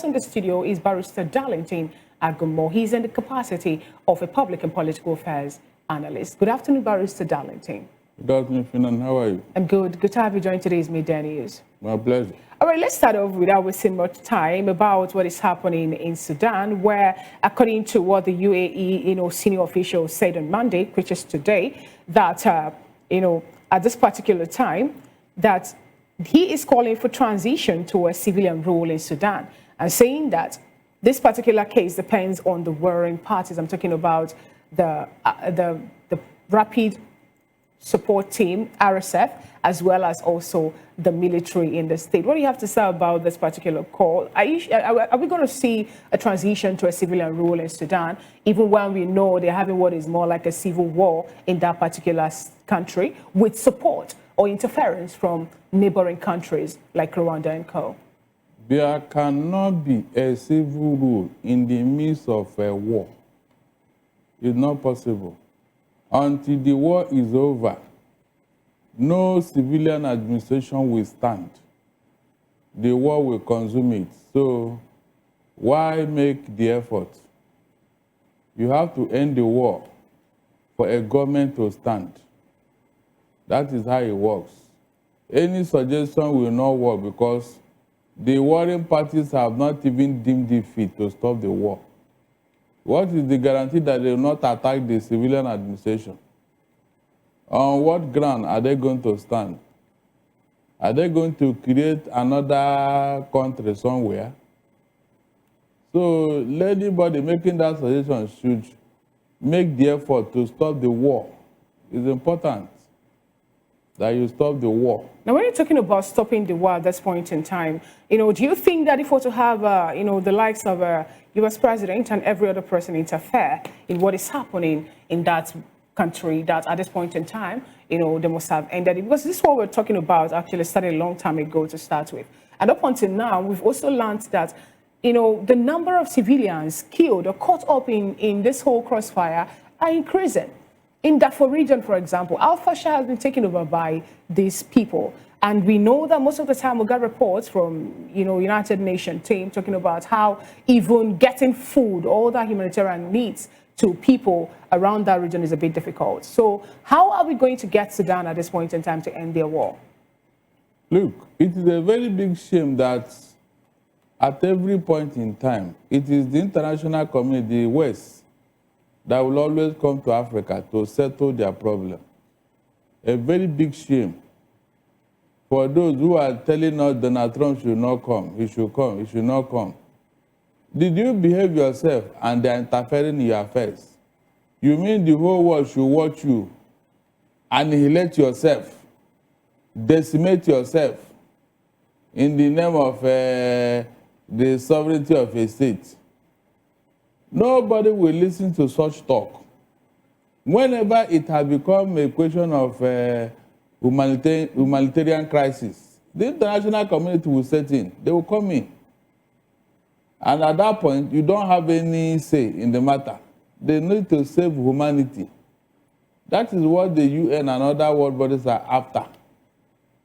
In the studio is Barrister Darlington Agumo. He's in the capacity of a public and political affairs analyst. Good afternoon, Barrister Darlington. Good afternoon, Finan. How are you? I'm good. Good to have you join today's Midday News. My pleasure. All right, let's start off without wasting much time about what is happening in Sudan, where, according to what the UAE, senior official said on Monday, which is today, that, at this particular time, that he is calling for transition to a civilian rule in Sudan, and saying that this particular case depends on the warring parties. I'm talking about the Rapid Support Team, RSF, as well as also the military in the state. What do you have to say about this particular call? Are we going to see a transition to a civilian rule in Sudan, even when we know they're having what is more like a civil war in that particular country, with support or interference from neighboring countries like Rwanda and co? There cannot be a civil rule in the midst of a war. It's not possible. Until the war is over, no civilian administration will stand. The war will consume it. So why make the effort? You have to end the war for a government to stand. That is how it works. Any suggestion will not work because the warring parties have not even deemed it fit to stop the war. What is the guarantee that they will not attack the civilian administration? On what ground are they going to stand? Are they going to create another country somewhere? So anybody making that suggestion should make the effort to stop the war. It's important that you stop the war. Now, when you're talking about stopping the war at this point in time, do you think that if we're to have, the likes of U.S. president and every other person interfere in what is happening in that country, that at this point in time, they must have ended it? Because this is what we're talking about actually started a long time ago to start with. And up until now, we've also learned that, the number of civilians killed or caught up in this whole crossfire are increasing. In Darfur region, for example, Al-Fasher has been taken over by these people. And we know that most of the time we got reports from, United Nations team talking about how even getting food, all that humanitarian needs to people around that region is a bit difficult. So how are we going to get Sudan at this point in time to end their war? Look, it is a very big shame that at every point in time, it is the international community, the West, that will always come to Africa to settle their problem. A very big shame for those who are telling us Donald Trump should not come, he should come, he should not come. Did you behave yourself and they are interfering in your affairs? You mean the whole world should watch you, annihilate yourself, decimate yourself in the name of the sovereignty of a state? Nobody will listen to such talk. Whenever it has become a question of humanitarian crisis, the international community will set in. They will come in. And at that point, you don't have any say in the matter. They need to save humanity. That is what the UN and other world bodies are after.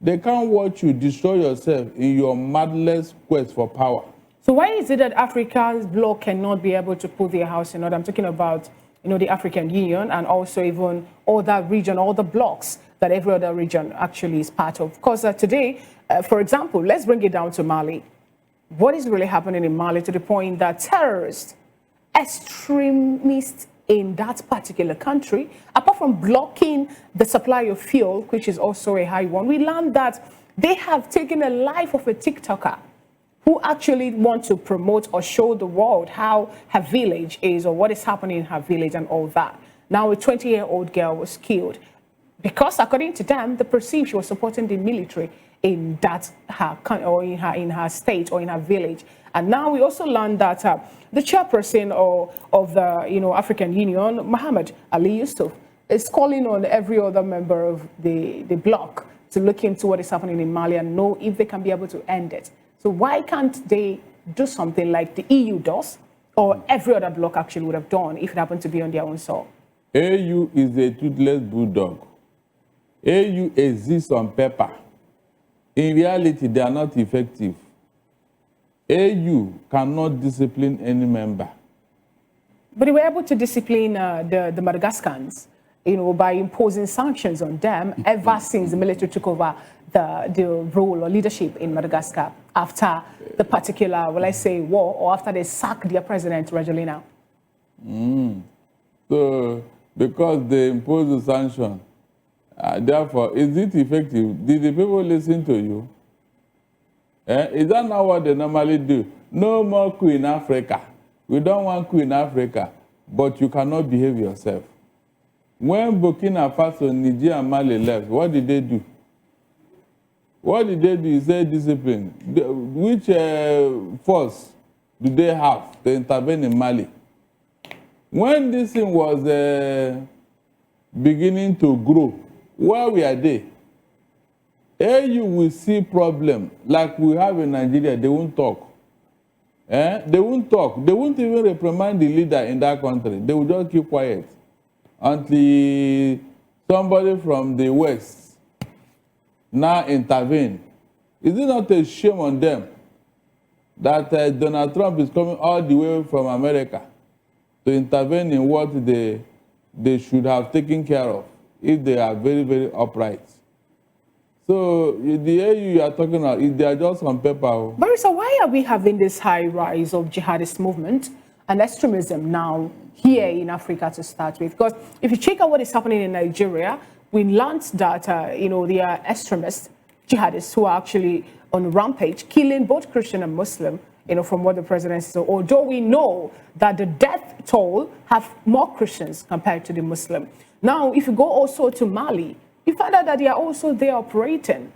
They can't watch you destroy yourself in your madness quest for power. So why is it that Africa's bloc cannot be able to put their house in order? I'm talking about, the African Union and also even all that region, all the blocs that every other region actually is part of. Because today, for example, let's bring it down to Mali. What is really happening in Mali to the point that terrorists, extremists in that particular country, apart from blocking the supply of fuel, which is also a high one, we learned that they have taken a life of a TikToker who actually want to promote or show the world how her village is or what is happening in her village and all that. Now a 20-year-old girl was killed because, according to them, they perceived she was supporting the military in that in her state or in her village. And now we also learned that the chairperson of the African Union, Mohammed Ali Yusuf, is calling on every other member of the bloc to look into what is happening in Mali and know if they can be able to end it. So why can't they do something like the EU does, or every other bloc actually would have done if it happened to be on their own soil? AU is a toothless bulldog. AU exists on paper. In reality, they are not effective. AU cannot discipline any member. But they were able to discipline the Madagascans, by imposing sanctions on them ever since the military took over the role or leadership in Madagascar after the particular, well, I say, war, or after they sacked their president, Rajoelina. So, because they imposed the sanction, therefore, is it effective? Did the people listen to you? Is that not what they normally do? No more coup in Africa. We don't want coup in Africa, but you cannot behave yourself. When Burkina Faso, Niger, and Mali left, what did they do? What did they do? Is they discipline. Which force do they have to intervene in Mali? When this thing was beginning to grow, where were they? AU will see problem like we have in Nigeria, they won't talk. They won't talk. They won't even reprimand the leader in that country. They will just keep quiet until somebody from the West now intervene. Is it not a shame on them that Donald Trump is coming all the way from America to intervene in what they should have taken care of if they are very, very upright? So the AU you are talking about, they are just on paper. Barrister, why are we having this high rise of jihadist movement and extremism now here in Africa to start with? Because if you check out what is happening in Nigeria, we learned that, there are extremists, jihadists who are actually on rampage, killing both Christian and Muslim, from what the president said. So although we know that the death toll have more Christians compared to the Muslim. Now, if you go also to Mali, you find out that they are also there operating.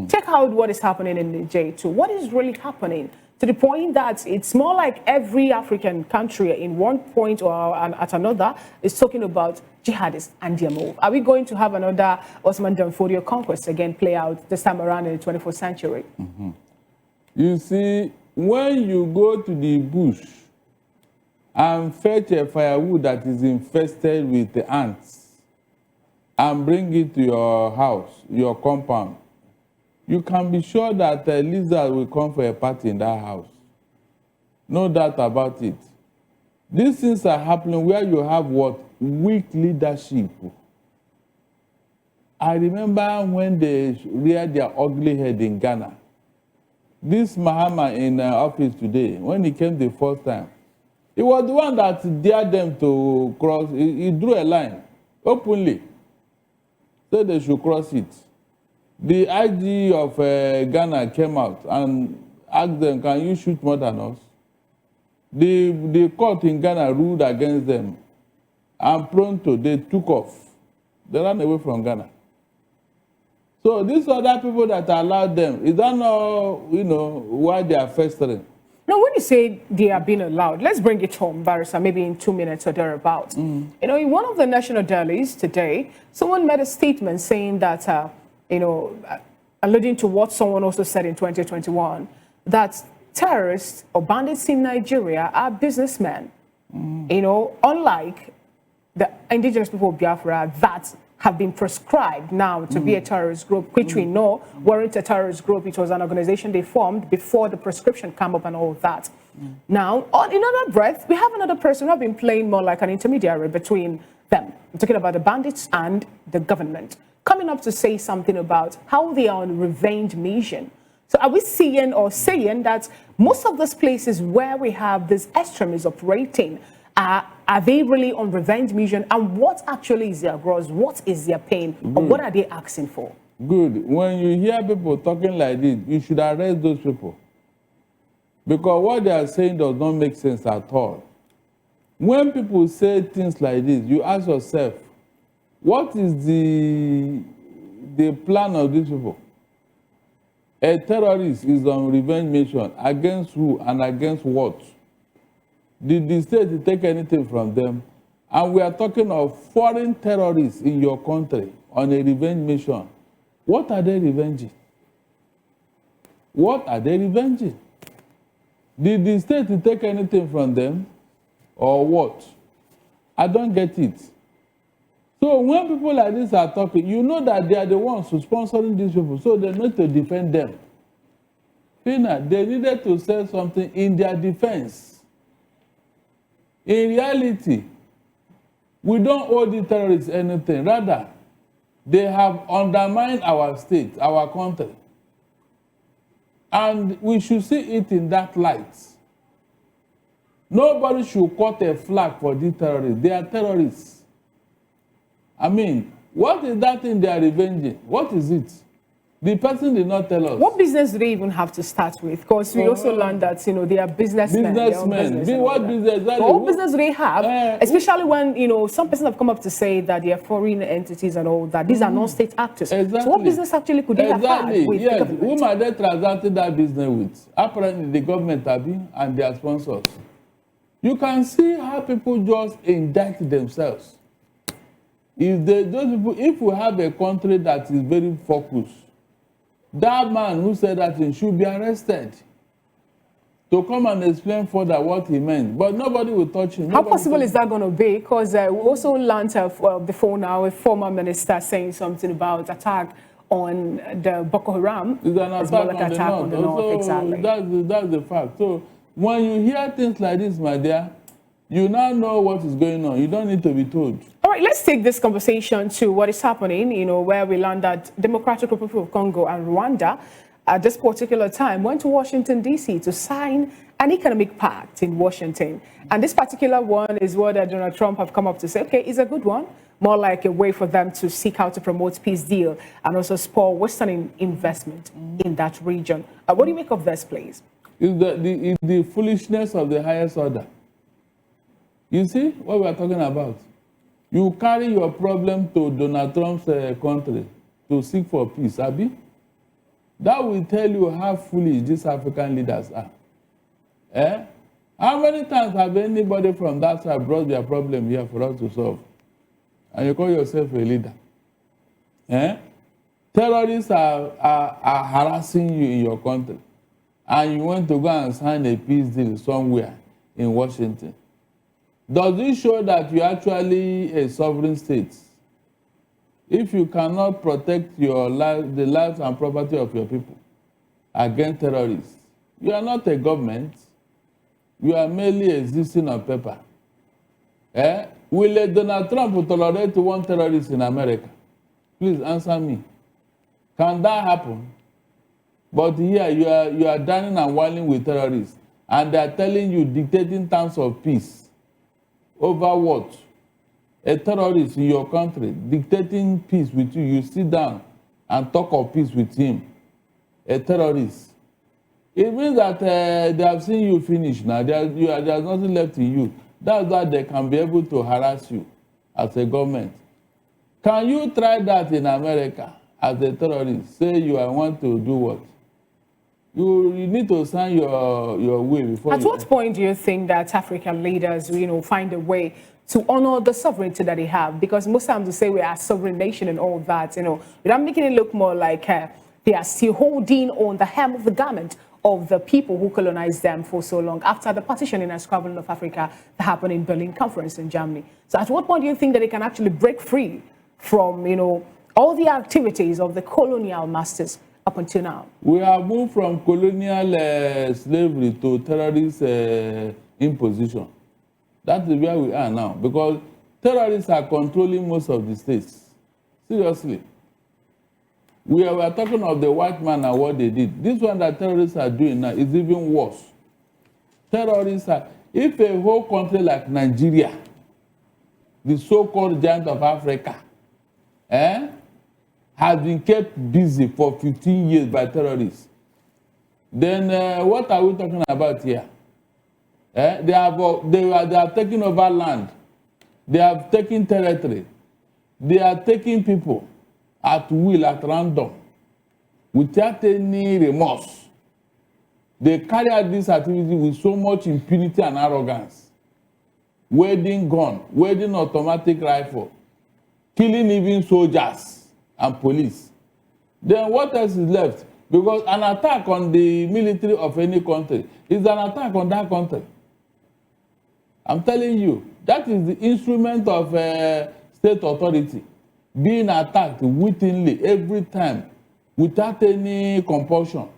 Check out what is happening in Niger too. What is really happening to the point that it's more like every African country in one point or at another is talking about jihadists and their move. Are we going to have another Osman Danfodio conquest again play out this time around in the 21st century? You see, when you go to the bush and fetch a firewood that is infested with the ants, and bring it to your house, your compound, you can be sure that a lizard will come for a party in that house. No doubt about it. These things are happening where you have what? Weak leadership. I remember when they reared their ugly head in Ghana. This Mahama in office today, when he came the first time, he was the one that dared them to cross. He drew a line openly. Said they should cross it. The IG of Ghana came out and asked them, can you shoot more than us? The court in Ghana ruled against them. And pronto, they took off. They ran away from Ghana. So these other people that allowed them, is that not, why they are festering? Now, when you say they are being allowed, let's bring it home, Barrister, maybe in 2 minutes or thereabouts. In one of the national dailies today, someone made a statement saying that, alluding to what someone also said in 2021, that terrorists or bandits in Nigeria are businessmen. Unlike the indigenous people of Biafra that have been prescribed now to be a terrorist group, which we know weren't a terrorist group. It was an organization they formed before the prescription came up and all of that. Now, in another breath, we have another person who have been playing more like an intermediary between them. I'm talking about the bandits and the government, coming up to say something about how they are on revenge mission. So are we seeing or saying that most of those places where we have these extremists operating, are they really on revenge mission? And what actually is their gross? What is their pain? Or what are they asking for? Good. When you hear people talking like this, you should arrest those people. Because what they are saying does not make sense at all. When people say things like this, you ask yourself, what is the plan of these people? A terrorist is on revenge mission against who and against what? Did the state take anything from them? And we are talking of foreign terrorists in your country on a revenge mission. What are they revenging? What are they revenging? Did the state take anything from them? Or what? I don't get it. So when people like this are talking, you know that they are the ones who are sponsoring these people, so they need to defend them. Pina, they needed to say something in their defense. In reality, we don't owe the terrorists anything. Rather, they have undermined our state, our country. And we should see it in that light. Nobody should cut a flag for these terrorists. They are terrorists. I mean, what is that thing they are revenging? What is it? The person did not tell us. What business do they even have to start with? Because we also learned that, you know, they are businessmen. Businessmen. What business? What business do they have? Especially when, you know, some persons have come up to say that they are foreign entities and all that. These are non-state actors. Exactly. So what business actually could they have had with the government? Whom are they transacting that business with? Apparently the government and their sponsors. You can see how people just indict themselves. If we have a country that is very focused, that man who said that thing should be arrested to come and explain further what he meant. But nobody will touch him. How possible is that going to be? Because we also learned before now a former minister saying something about attack on the Boko Haram. It's an attack on the north. Exactly. That's the fact. So when you hear things like this, my dear, you now know what is going on. You don't need to be told. All right, let's take this conversation to what is happening, you know, where we learned that Democratic Republic of Congo and Rwanda at this particular time went to Washington, D.C. to sign an economic pact in Washington. And this particular one is what Donald Trump have come up to say, okay, it's a good one, more like a way for them to seek out to promote peace deal and also spur Western investment in that region. What do you make of this, please? It's the foolishness of the highest order. You see what we are talking about? You carry your problem to Donald Trump's country to seek for peace, Abi? That will tell you how foolish these African leaders are. How many times have anybody from that side brought their problem here for us to solve? And you call yourself a leader? Terrorists are harassing you in your country, and you want to go and sign a peace deal somewhere in Washington. Does it show that you're actually a sovereign state? If you cannot protect your life, the lives and property of your people against terrorists, you are not a government. You are merely existing on paper. Will Donald Trump tolerate one terrorist in America? Please answer me. Can that happen? But here you are dining and whining with terrorists, and they are telling you, dictating terms of peace. Over what? A terrorist in your country dictating peace with you. You sit down and talk of peace with him. A terrorist. It means that they have seen you finish now. There's nothing left in you. That's why they can be able to harass you as a government. Can you try that in America as a terrorist? Say you want to do what? You need to sign your will before. At what point do you think that African leaders, you know, find a way to honor the sovereignty that they have? Because most times we say we are a sovereign nation and all that, you know, without making it look more like they are still holding on the hem of the garment of the people who colonized them for so long after the partitioning and scrabbling of Africa that happened in Berlin Conference in Germany. So at what point do you think that they can actually break free from, you know, all the activities of the colonial masters up until now? We have moved from colonial slavery to terrorist imposition. That is where we are now, because terrorists are controlling most of the states. Seriously. We are talking of the white man and what they did. This one that terrorists are doing now is even worse. Terrorists are, if a whole country like Nigeria, the so-called giant of Africa, has been kept busy for 15 years by terrorists, then what are we talking about here? They have taken over land. They have taken territory. They are taking people at will, at random, without any remorse. They carry out this activity with so much impunity and arrogance. Wielding gun, wielding automatic rifle, killing even soldiers and police. Then what else is left? Because an attack on the military of any country is an attack on that country. I'm telling you, that is the instrument of state authority being attacked wittingly every time without any compulsion.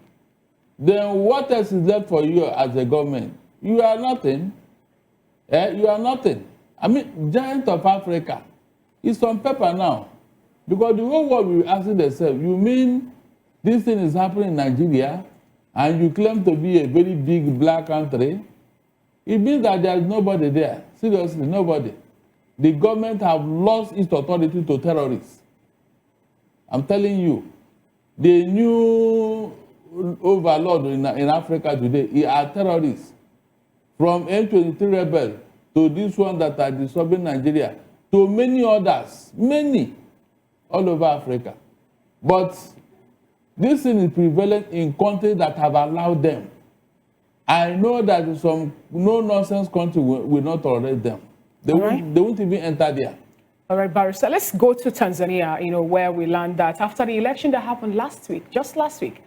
then what else is left for you as a government? You are nothing. You are nothing. I mean, giant of Africa. It's on paper now. Because the whole world will ask themselves, you mean this thing is happening in Nigeria and you claim to be a very big black country? It means that there is nobody there. Seriously, nobody. The government have lost its authority to terrorists. I'm telling you, the new overlord in Africa today are terrorists. From M23 rebels to this one that are disturbing Nigeria, to many others, many, all over Africa. But this thing is prevalent in countries that have allowed them. I know that some no-nonsense country will not tolerate them. They won't even enter there. All right, Barrister, let's go to Tanzania, where we learned that after the election that happened last week, just last week,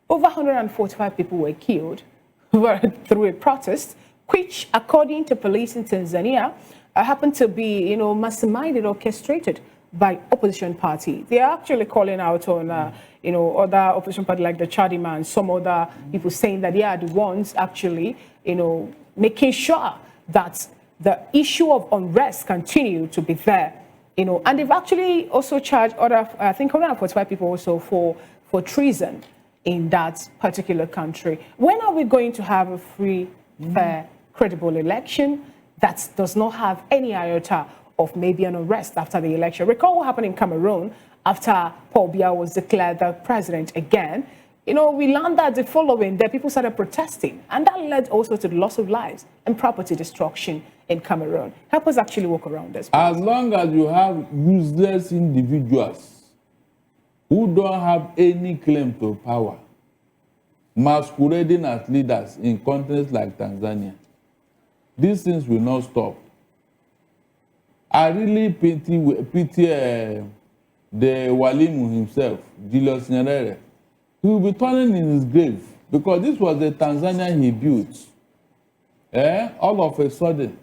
over 145 people were killed through a protest, which, according to police in Tanzania, happened to be, masterminded, orchestrated by opposition party. They are actually calling out on, other opposition party like the Chadema and some other people saying that they are the ones actually, making sure that the issue of unrest continue to be there, and they've actually also charged other, I think, 145 people also for treason in that particular country. When are we going to have a free, fair, credible election that does not have any iota of maybe an arrest after the election? Recall what happened in Cameroon after Paul Biya was declared the president again. We learned that the following day, people started protesting, and that led also to the loss of lives and property destruction in Cameroon. Help us actually walk around this, please. As long as you have useless individuals who don't have any claim to power, masquerading as leaders in countries like Tanzania, these things will not stop. I really pity the Walimu himself, Julius Nyerere. He will be turning in his grave because this was the Tanzania he built. All of a sudden,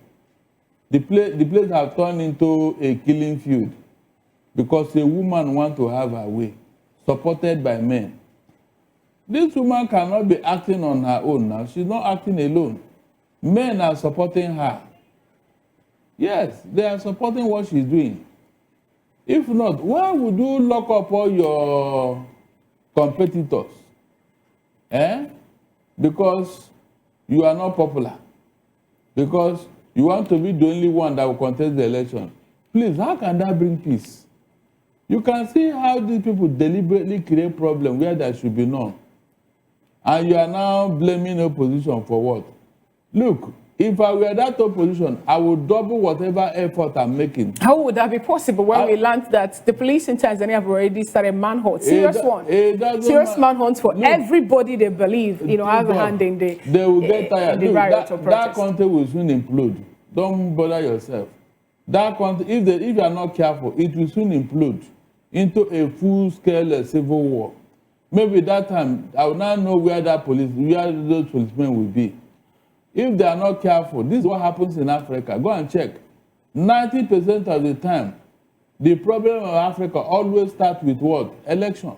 the place have turned into a killing field because a woman wants to have her way, supported by men. This woman cannot be acting on her own now. She's not acting alone. Men are supporting her. Yes, they are supporting what she's doing. If not, why would you lock up all your competitors? Because you are not popular. Because you want to be the only one that will contest the election. Please, how can that bring peace? You can see how these people deliberately create problems where there should be none. And you are now blaming opposition for what? Look, if I were that opposition, I would double whatever effort I'm making. How would that be possible when we learned that the police in Tanzania have already started manhunt, serious manhunt for everybody they believe, have a hand in the they will get tired. The riot or protest. That country will soon implode. Don't bother yourself. That country, if you are not careful, it will soon implode into a full-scale civil war. Maybe that time, I will now know where those policemen will be. If they are not careful, this is what happens in Africa. Go and check. 90% of the time, the problem of Africa always starts with what? Election.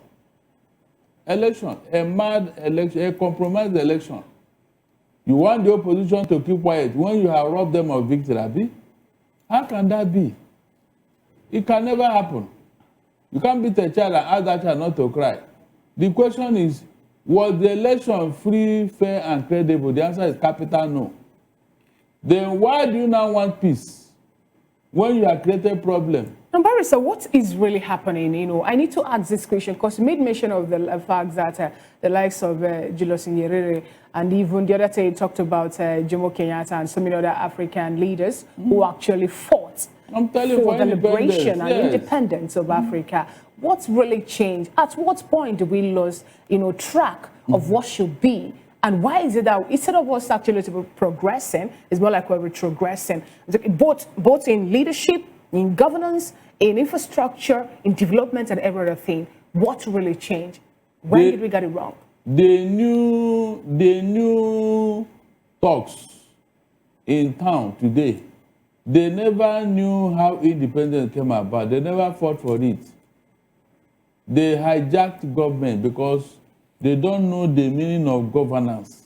Election. A mad election, a compromised election. You want the opposition to keep quiet when you have robbed them of victory, Abi? How can that be? It can never happen. You can't beat a child and ask that child not to cry. The question is, was the election free, fair, and credible? The answer is capital no. Then why do you now want peace when you have created a problem? And Barrister, what is really happening? I need to ask this question because you made mention of the fact that the likes of Julius Nyerere and even the other day you talked about Jomo Kenyatta and so many other African leaders who actually fought for the liberation and independence of Africa. What's really changed? At what point do we lose, track of what should be? And why is it that instead of us actually to be progressing, it's more like we're retrogressing, both in leadership, in governance, in infrastructure, in development, and every other thing? What really changed? When did we get it wrong? The new talks in town today, they never knew how independence came about. They never fought for it. They hijacked government because They don't know the meaning of governance.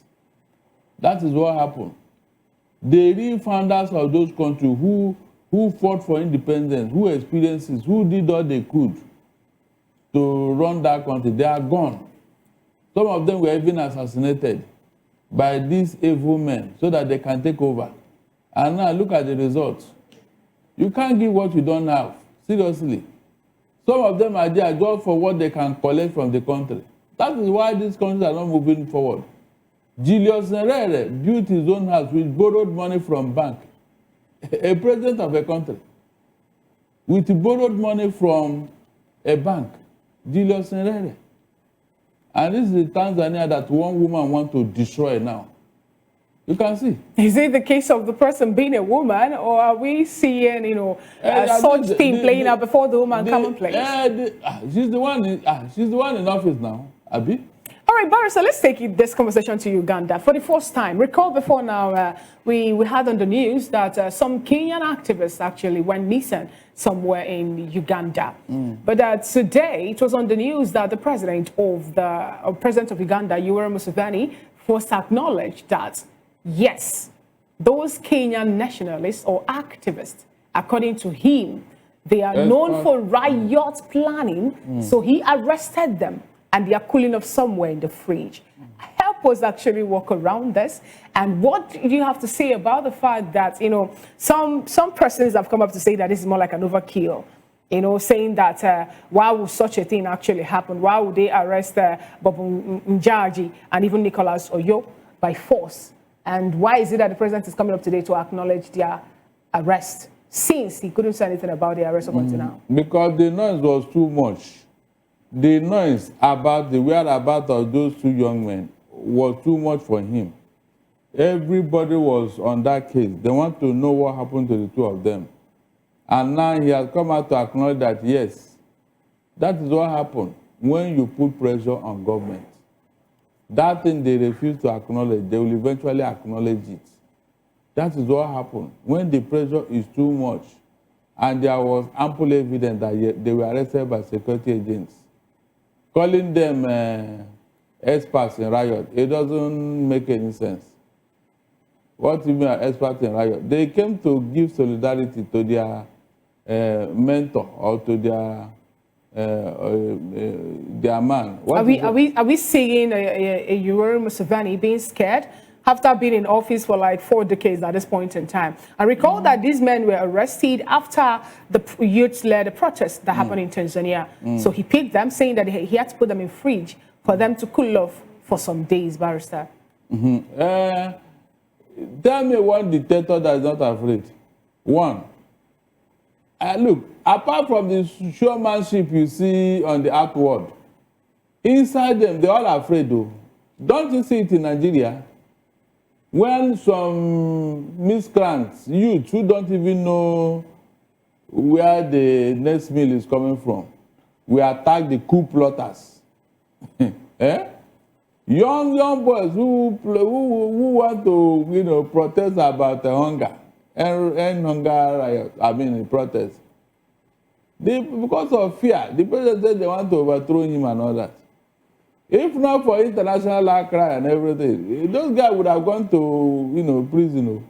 That is what happened. The real founders of those countries who fought for independence, who experienced it, who did all they could to run that country, they are gone. Some of them were even assassinated by these evil men so that they can take over. And now look at the results. You can't give what you don't have. Seriously. Some of them are there just for what they can collect from the country. That is why these countries are not moving forward. Julius Nyerere built his own house with borrowed money from bank. A president of a country with borrowed money from a bank. Julius Nyerere. And this is the Tanzania that one woman wants to destroy now. You can see. Is it the case of the person being a woman, or are we seeing, such thing playing out before the woman come and play? She's the one in office now, Abi. All right, Barry, so let's take this conversation to Uganda. For the first time, recall before now, we had on the news that some Kenyan activists actually went missing somewhere in Uganda. But today, it was on the news that the president of Uganda, Yoweri Museveni, first acknowledged that, yes, those Kenyan nationalists or activists, according to him, they are known for riot planning, so he arrested them. And they are cooling off somewhere in the fridge. Help us actually walk around this. And what do you have to say about the fact that, some persons have come up to say that this is more like an overkill, saying that why would such a thing actually happen? Why would they arrest Bobo Njaji and even Nicholas Oyo by force? And why is it that the president is coming up today to acknowledge their arrest, since he couldn't say anything about the arrest up until now? Because the noise was too much. The noise about the whereabouts of those two young men was too much for him. Everybody was on that case. They want to know what happened to the two of them. And now he has come out to acknowledge that, yes, that is what happened when you put pressure on government. That thing they refuse to acknowledge, they will eventually acknowledge it. That is what happened when the pressure is too much. And there was ample evidence that they were arrested by security agents. Calling them experts in riot, it doesn't make any sense. What do you mean experts in riot? They came to give solidarity to their mentor or to their man. Are we seeing a Yoweri Museveni being scared after being in office for like 4 decades at this point in time? And recall that these men were arrested after the youths led a protest that happened in Tanzania. So he picked them, saying that he had to put them in fridge for them to cool off for some days, Barrister. Tell me one dictator that is not afraid. One. Look, apart from the showmanship you see on the outward, inside them, they're all afraid though. Don't you see it in Nigeria? When some miscreants, youth who don't even know where the next meal is coming from, we attack the coup plotters. Young boys who want to protest about hunger and hunger riot, protest. Because of fear, the president said they want to overthrow him and all that. If not for international outcry and everything, those guys would have gone to, prison.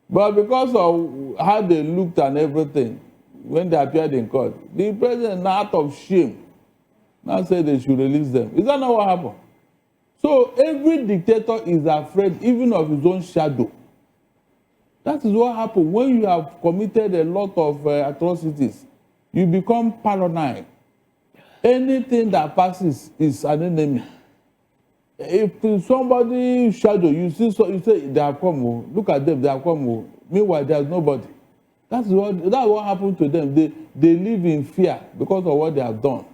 But because of how they looked and everything, when they appeared in court, the president, out of shame, now said they should release them. Is that not what happened? So every dictator is afraid even of his own shadow. That is what happened when you have committed a lot of atrocities. You become paranoid. Anything that passes is an enemy. If somebody shadow, you say they have come, look at them, they have come. Meanwhile, there's nobody. That's what happened to them. They live in fear because of what they have done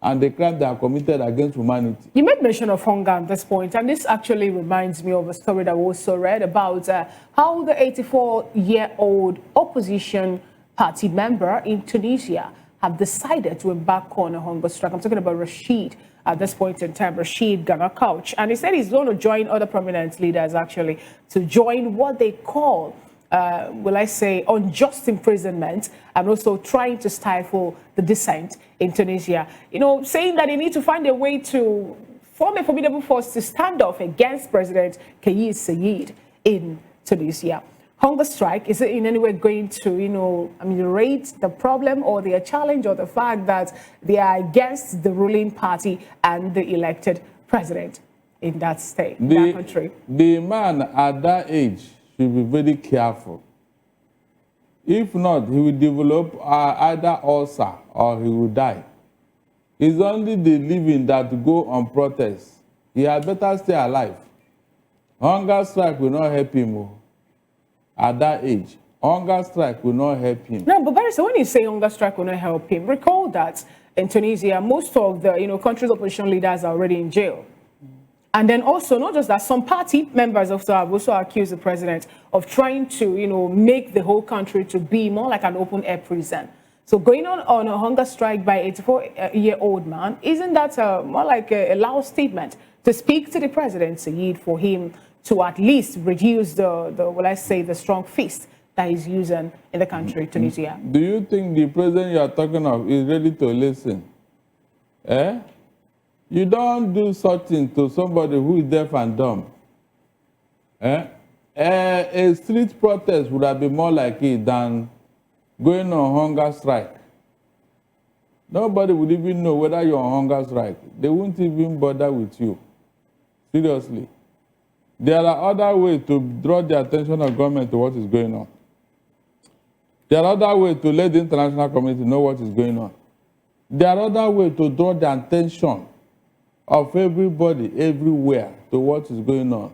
and the crime they have committed against humanity. You made mention of hunger at this point, and this actually reminds me of a story that we also read about how the 84-year-old opposition party member in Tunisia have decided to embark on a hunger strike. I'm talking about Rashid at this point in time, Rashid Gargash. And he said he's going to join other prominent leaders actually to join what they call, unjust imprisonment, and also trying to stifle the dissent in Tunisia. Saying that they need to find a way to form a formidable force to stand off against President Kais Saied in Tunisia. Hunger strike, is it in any way going to, ameliorate the problem or their challenge or the fact that they are against the ruling party and the elected president in that state, in that country? The man at that age should be very careful. If not, he will develop either ulcer or he will die. It's only the living that go on protest. He had better stay alive. Hunger strike will not help him. At that age, hunger strike will not help him. No, but Barrister, when you say hunger strike will not help him, recall that in Tunisia, most of the country's opposition leaders are already in jail. And then also, not just that, some party members have also accused the president of trying to, make the whole country to be more like an open-air prison. So going on a hunger strike by an 84-year-old man, isn't that more like a loud statement to speak to the president, Saied, for him to at least reduce the strong fist that he's using in the country, Tunisia? Do you think the president you are talking of is ready to listen? You don't do something to somebody who is deaf and dumb. A street protest would have been more like it than going on hunger strike. Nobody would even know whether you're on hunger strike. They won't even bother with you. Seriously. There are other ways to draw the attention of government to what is going on. There are other ways to let the international community know what is going on. There are other ways to draw the attention of everybody, everywhere, to what is going on.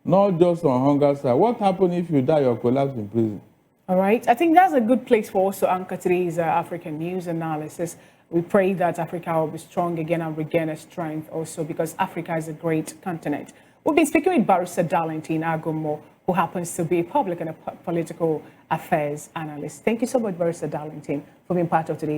Not just on hunger strike. What happens if you die or collapse in prison? All right. I think that's a good place for us to anchor today's African news analysis. We pray that Africa will be strong again and regain its strength also, because Africa is a great continent. We've been speaking with Barrister Darlington Agomo, who happens to be a public and a political affairs analyst. Thank you so much, Barrister Darlington, for being part of today's